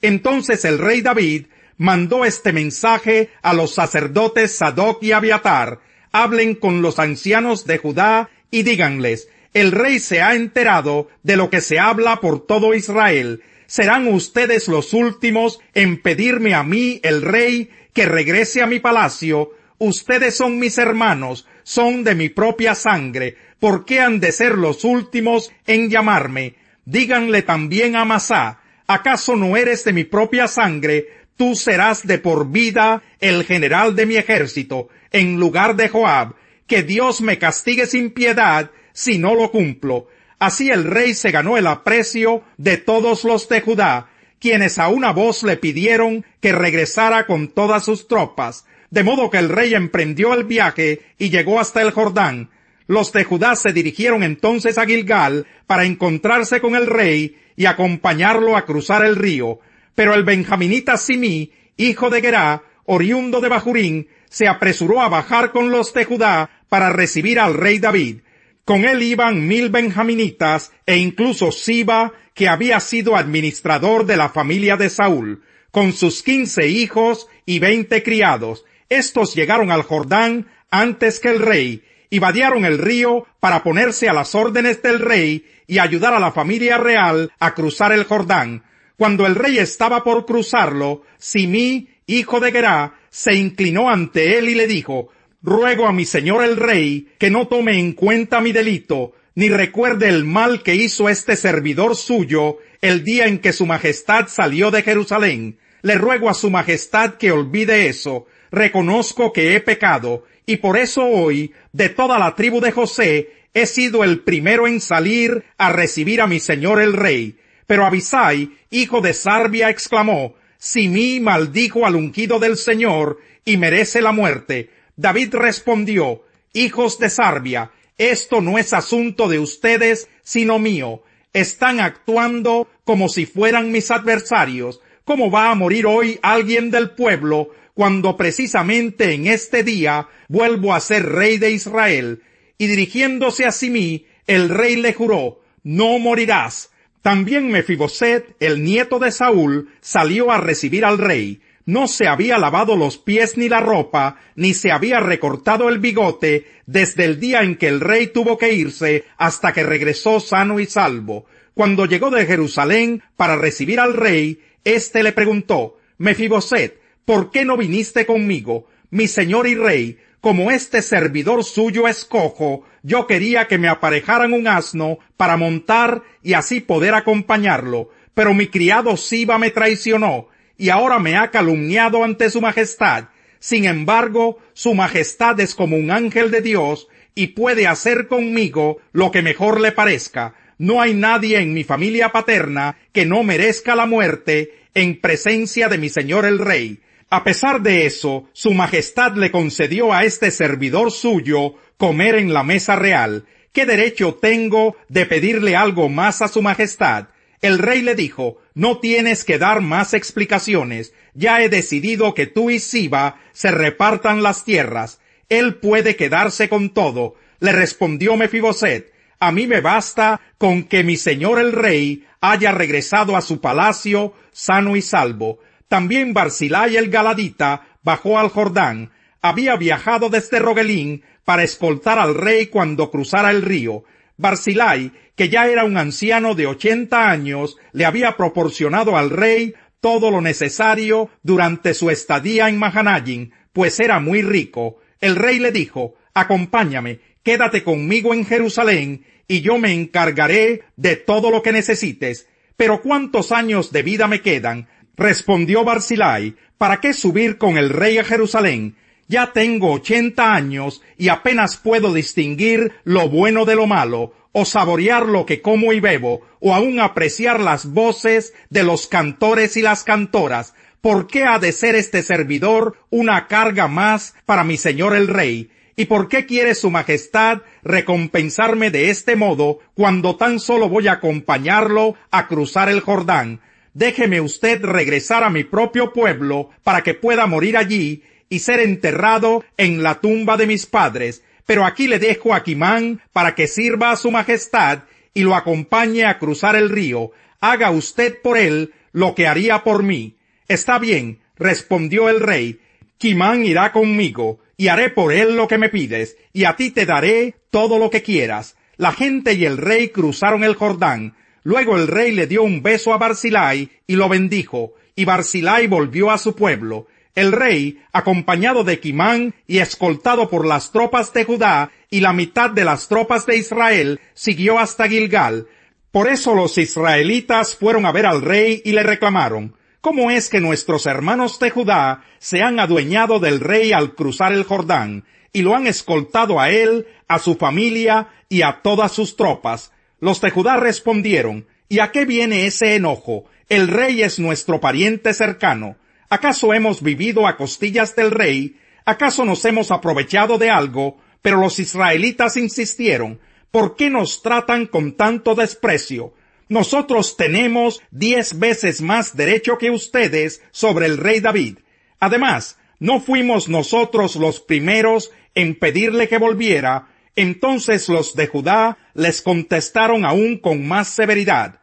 Entonces el rey David mandó este mensaje a los sacerdotes Sadoc y Abiatar: hablen con los ancianos de Judá y díganles: el rey se ha enterado de lo que se habla por todo Israel. ¿Serán ustedes los últimos en pedirme a mí, el rey, que regrese a mi palacio? Ustedes son mis hermanos, son de mi propia sangre. ¿Por qué han de ser los últimos en llamarme? Díganle también a Amasá: ¿acaso no eres de mi propia sangre? Tú serás de por vida el general de mi ejército, en lugar de Joab. Que Dios me castigue sin piedad si no lo cumplo. Así el rey se ganó el aprecio de todos los de Judá, quienes a una voz le pidieron que regresara con todas sus tropas, de modo que el rey emprendió el viaje y llegó hasta el Jordán. Los de Judá se dirigieron entonces a Gilgal para encontrarse con el rey y acompañarlo a cruzar el río. Pero el benjaminita Simí, hijo de Gerá, oriundo de Bahurín, se apresuró a bajar con los de Judá para recibir al rey David. Con él iban 1000 benjaminitas e incluso Siba, que había sido administrador de la familia de Saúl, con sus 15 hijos y 20 criados. Estos llegaron al Jordán antes que el rey, y vadearon el río para ponerse a las órdenes del rey y ayudar a la familia real a cruzar el Jordán. Cuando el rey estaba por cruzarlo, Simí, hijo de Gerá, se inclinó ante él y le dijo: ruego a mi señor el rey que no tome en cuenta mi delito, ni recuerde el mal que hizo este servidor suyo el día en que su majestad salió de Jerusalén. Le ruego a su majestad que olvide eso. Reconozco que he pecado, y por eso hoy, de toda la tribu de José, he sido el primero en salir a recibir a mi señor el rey. Pero Abisai, hijo de Sarbia, exclamó: Simí maldijo al ungido del Señor y merece la muerte. David respondió: hijos de Sarbia, esto no es asunto de ustedes, sino mío. Están actuando como si fueran mis adversarios. ¿Cómo va a morir hoy alguien del pueblo, cuando precisamente en este día vuelvo a ser rey de Israel? Y dirigiéndose a Simí, el rey le juró: no morirás. También Mefiboset, el nieto de Saúl, salió a recibir al rey. No se había lavado los pies ni la ropa, ni se había recortado el bigote, desde el día en que el rey tuvo que irse hasta que regresó sano y salvo. Cuando llegó de Jerusalén para recibir al rey, éste le preguntó: Mefiboset, ¿por qué no viniste conmigo? Mi señor y rey, como este servidor suyo es cojo, yo quería que me aparejaran un asno para montar y así poder acompañarlo, pero mi criado Siba me traicionó, y ahora me ha calumniado ante su majestad. Sin embargo, su majestad es como un ángel de Dios, y puede hacer conmigo lo que mejor le parezca. No hay nadie en mi familia paterna que no merezca la muerte en presencia de mi señor el rey. A pesar de eso, su majestad le concedió a este servidor suyo comer en la mesa real. ¿Qué derecho tengo de pedirle algo más a su majestad? El rey le dijo: no tienes que dar más explicaciones. Ya he decidido que tú y Siba se repartan las tierras. Él puede quedarse con todo. Le respondió Mefiboset: a mí me basta con que mi señor el rey haya regresado a su palacio sano y salvo. También Barzillai el Galadita bajó al Jordán. Había viajado desde Rogelín para escoltar al rey cuando cruzara el río. Barzillai, que ya era un anciano de 80 años, le había proporcionado al rey todo lo necesario durante su estadía en Mahanaim, pues era muy rico. El rey le dijo: acompáñame, quédate conmigo en Jerusalén, y yo me encargaré de todo lo que necesites. Pero ¿cuántos años de vida me quedan? Respondió Barzillai: ¿para qué subir con el rey a Jerusalén? Ya tengo 80 años y apenas puedo distinguir lo bueno de lo malo, o saborear lo que como y bebo, o aún apreciar las voces de los cantores y las cantoras. ¿Por qué ha de ser este servidor una carga más para mi señor el rey? ¿Y por qué quiere su majestad recompensarme de este modo cuando tan solo voy a acompañarlo a cruzar el Jordán? Déjeme usted regresar a mi propio pueblo para que pueda morir allí y ser enterrado en la tumba de mis padres. Pero aquí le dejo a Quimán para que sirva a su majestad y lo acompañe a cruzar el río. haga usted por él lo que haría por mí. Está bien, respondió el rey, Kimán irá conmigo, y haré por él lo que me pides, y a ti te daré todo lo que quieras. La gente y el rey cruzaron el Jordán. Luego el rey le dio un beso a Barzillai y lo bendijo, y Barzillai volvió a su pueblo. El rey, acompañado de Kimán y escoltado por las tropas de Judá y la mitad de las tropas de Israel, siguió hasta Gilgal. Por eso los israelitas fueron a ver al rey y le reclamaron: ¿cómo es que nuestros hermanos de Judá se han adueñado del rey al cruzar el Jordán, y lo han escoltado a él, a su familia y a todas sus tropas? Los de Judá respondieron: ¿y a qué viene ese enojo? El rey es nuestro pariente cercano. ¿Acaso hemos vivido a costillas del rey? ¿Acaso nos hemos aprovechado de algo? Pero los israelitas insistieron: ¿por qué nos tratan con tanto desprecio? Nosotros tenemos 10 veces más derecho que ustedes sobre el rey David. Además, ¿no fuimos nosotros los primeros en pedirle que volviera? Entonces los de Judá les contestaron aún con más severidad.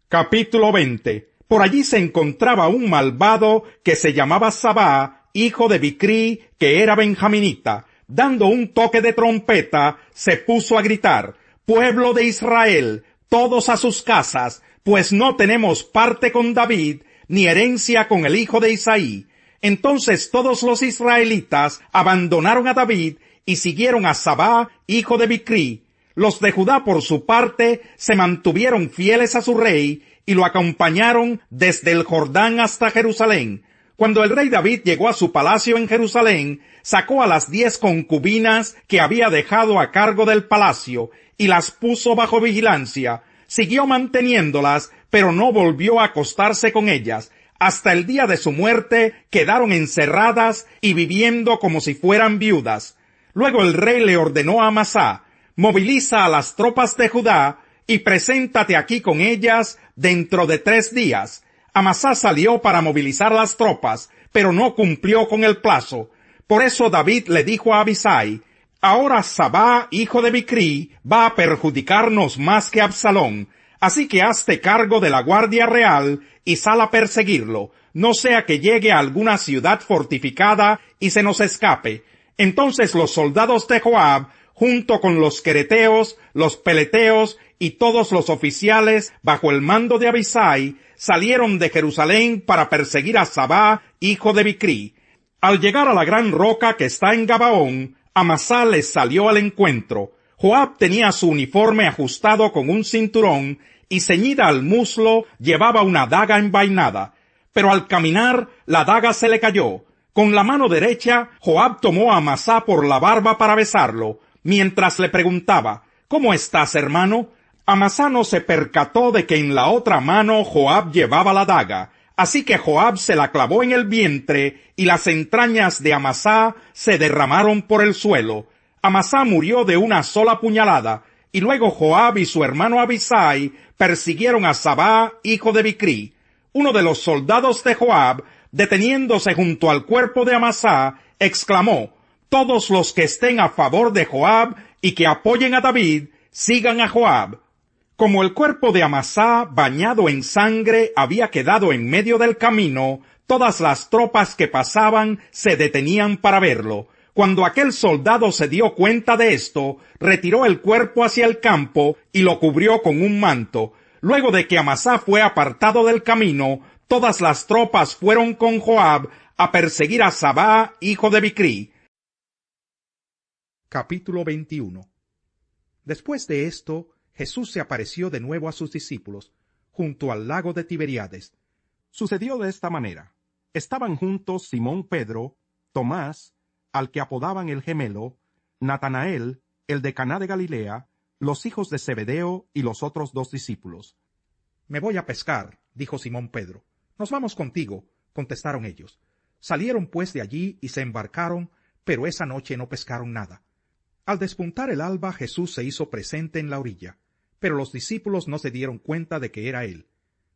Capítulo 20. Por allí se encontraba un malvado que se llamaba Sabá, hijo de Bicrí, que era benjaminita. Dando un toque de trompeta, se puso a gritar: «Pueblo de Israel, todos a sus casas, pues no tenemos parte con David, ni herencia con el hijo de Isaí». Entonces todos los israelitas abandonaron a David y siguieron a Sabá, hijo de Bicrí. Los de Judá, por su parte, se mantuvieron fieles a su rey y lo acompañaron desde el Jordán hasta Jerusalén. Cuando el rey David llegó a su palacio en Jerusalén, sacó a las 10 concubinas que había dejado a cargo del palacio y las puso bajo vigilancia. Siguió manteniéndolas, pero no volvió a acostarse con ellas. Hasta el día de su muerte quedaron encerradas y viviendo como si fueran viudas. Luego el rey le ordenó a Amasá: «Moviliza a las tropas de Judá y preséntate aquí con ellas dentro de 3 días». Amasá salió para movilizar las tropas, pero no cumplió con el plazo. Por eso David le dijo a Abisai: «Ahora Sabá, hijo de Bicrí, va a perjudicarnos más que Absalón. Así que hazte cargo de la guardia real y sal a perseguirlo, no sea que llegue a alguna ciudad fortificada y se nos escape». Entonces los soldados de Joab, junto con los quereteos, los peleteos y todos los oficiales bajo el mando de Abisai, salieron de Jerusalén para perseguir a Sabá, hijo de Bicrí. Al llegar a la gran roca que está en Gabaón, Amasá les salió al encuentro. Joab tenía su uniforme ajustado con un cinturón y ceñida al muslo llevaba una daga envainada. Pero al caminar, la daga se le cayó. Con la mano derecha, Joab tomó a Amasá por la barba para besarlo, mientras le preguntaba: «¿Cómo estás, hermano?». Amasá no se percató de que en la otra mano Joab llevaba la daga, así que Joab se la clavó en el vientre y las entrañas de Amasá se derramaron por el suelo. Amasá murió de una sola puñalada, y luego Joab y su hermano Abisai persiguieron a Sabá, hijo de Bicrí. Uno de los soldados de Joab, deteniéndose junto al cuerpo de Amasá, exclamó: «Todos los que estén a favor de Joab y que apoyen a David, sigan a Joab». Como el cuerpo de Amasá, bañado en sangre, había quedado en medio del camino, todas las tropas que pasaban se detenían para verlo. Cuando aquel soldado se dio cuenta de esto, retiró el cuerpo hacia el campo y lo cubrió con un manto. Luego de que Amasá fue apartado del camino, todas las tropas fueron con Joab a perseguir a Sabá, hijo de Bicrí. Capítulo 21. Después de esto, Jesús se apareció de nuevo a sus discípulos, junto al lago de Tiberíades. Sucedió de esta manera: estaban juntos Simón Pedro, Tomás, al que apodaban el Gemelo, Natanael, el de Caná de Galilea, los hijos de Zebedeo y los otros 2 discípulos. «Me voy a pescar», dijo Simón Pedro. «Nos vamos contigo», contestaron ellos. Salieron pues de allí y se embarcaron, pero esa noche no pescaron nada. Al despuntar el alba, Jesús se hizo presente en la orilla, pero los discípulos no se dieron cuenta de que era él.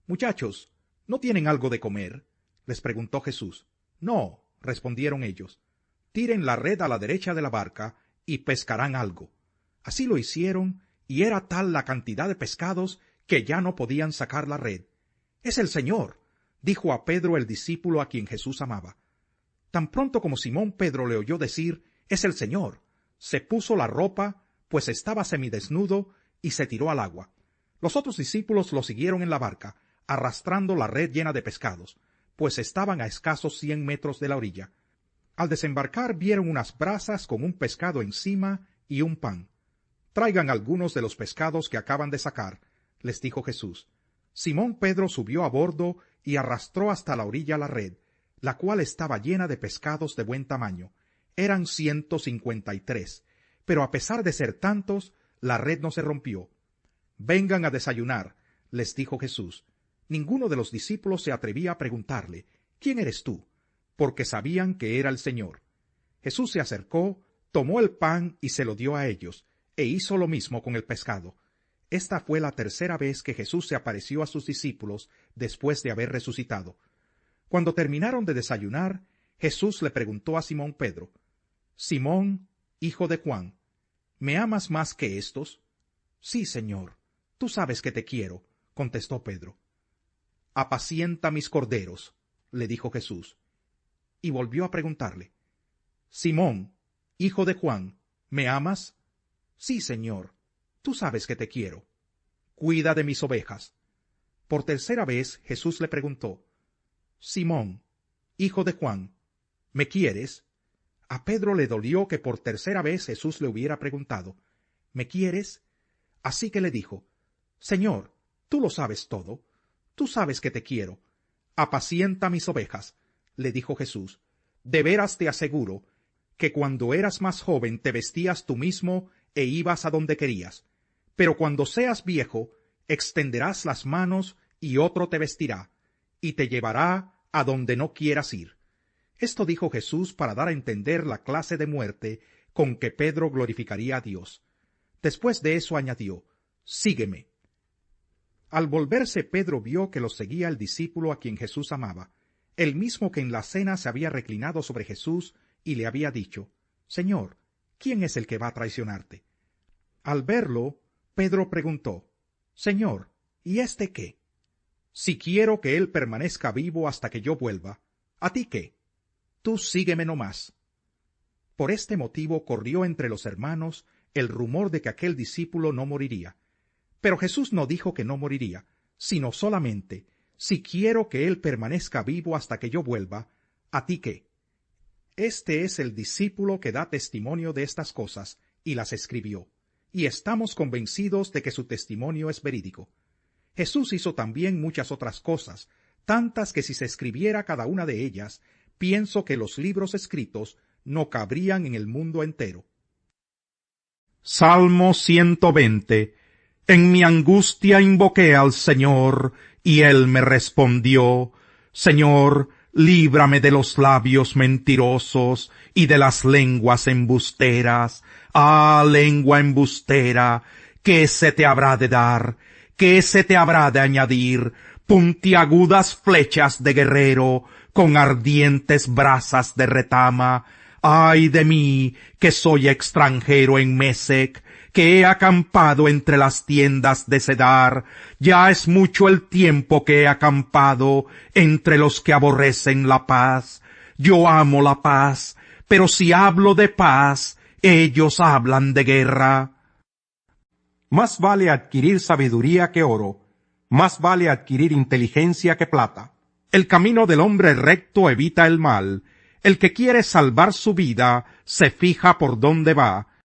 «Muchachos, ¿no tienen algo de comer?», les preguntó Jesús. «No», respondieron ellos. «Tiren la red a la derecha de la barca y pescarán algo». Así lo hicieron, y era tal la cantidad de pescados que ya no podían sacar la red. —¡Es el Señor! —dijo a Pedro el discípulo a quien Jesús amaba. Tan pronto como Simón Pedro le oyó decir «es el Señor», se puso la ropa, pues estaba semidesnudo, y se tiró al agua. Los otros discípulos lo siguieron en la barca, arrastrando la red llena de pescados, pues estaban a escasos 100 metros de la orilla. Al desembarcar vieron unas brasas con un pescado encima y un pan. «Traigan algunos de los pescados que acaban de sacar», les dijo Jesús. Simón Pedro subió a bordo y arrastró hasta la orilla la red, la cual estaba llena de pescados de buen tamaño. Eran 153, pero a pesar de ser tantos, la red no se rompió. «Vengan a desayunar», les dijo Jesús. Ninguno de los discípulos se atrevía a preguntarle «¿Quién eres tú?», porque sabían que era el Señor. Jesús se acercó, tomó el pan y se lo dio a ellos, e hizo lo mismo con el pescado. Esta fue la tercera vez que Jesús se apareció a sus discípulos después de haber resucitado. Cuando terminaron de desayunar, Jesús le preguntó a Simón Pedro: «Simón, hijo de Juan, ¿me amas más que estos?». «Sí, Señor, tú sabes que te quiero», contestó Pedro. «Apacienta mis corderos», le dijo Jesús. Y volvió a preguntarle: «Simón, hijo de Juan, ¿me amas?». «Sí, Señor, tú sabes que te quiero». «Cuida de mis ovejas». Por tercera vez Jesús le preguntó: «Simón, hijo de Juan, ¿me quieres?». A Pedro le dolió que por tercera vez Jesús le hubiera preguntado: «¿Me quieres?». Así que le dijo: «Señor, tú lo sabes todo, tú sabes que te quiero. Apacienta mis ovejas», le dijo Jesús. «De veras te aseguro que cuando eras más joven te vestías tú mismo e ibas a donde querías. Pero cuando seas viejo, extenderás las manos y otro te vestirá, y te llevará a donde no quieras ir». Esto dijo Jesús para dar a entender la clase de muerte con que Pedro glorificaría a Dios. Después de eso añadió: «Sígueme». Al volverse Pedro vio que lo seguía el discípulo a quien Jesús amaba, el mismo que en la cena se había reclinado sobre Jesús y le había dicho: «Señor, ¿quién es el que va a traicionarte?». Al verlo, Pedro preguntó: «Señor, ¿y este qué?». «Si quiero que él permanezca vivo hasta que yo vuelva, ¿a ti qué? Tú sígueme no más». Por este motivo corrió entre los hermanos el rumor de que aquel discípulo no moriría. Pero Jesús no dijo que no moriría, sino solamente: «Si quiero que él permanezca vivo hasta que yo vuelva, ¿a ti qué?». Este es el discípulo que da testimonio de estas cosas, y las escribió, y estamos convencidos de que su testimonio es verídico. Jesús hizo también muchas otras cosas, tantas que si se escribiera cada una de ellas, pienso que los libros escritos no cabrían en el mundo entero. Salmo 120. En mi angustia invoqué al Señor, y Él me respondió. Señor, líbrame de los labios mentirosos y de las lenguas embusteras. Ah, lengua embustera, ¿qué se te habrá de dar? ¿Qué se te habrá de añadir? Puntiagudas flechas de guerrero, con ardientes brasas de retama. Ay de mí, que soy extranjero en Mesec, que he acampado entre las tiendas de Cedar. Ya es mucho el tiempo que he acampado entre los que aborrecen la paz. Yo amo la paz, pero si hablo de paz, ellos hablan de guerra. Más vale adquirir sabiduría que oro, más vale adquirir inteligencia que plata. El camino del hombre recto evita el mal. El que quiere salvar su vida se fija por dónde va,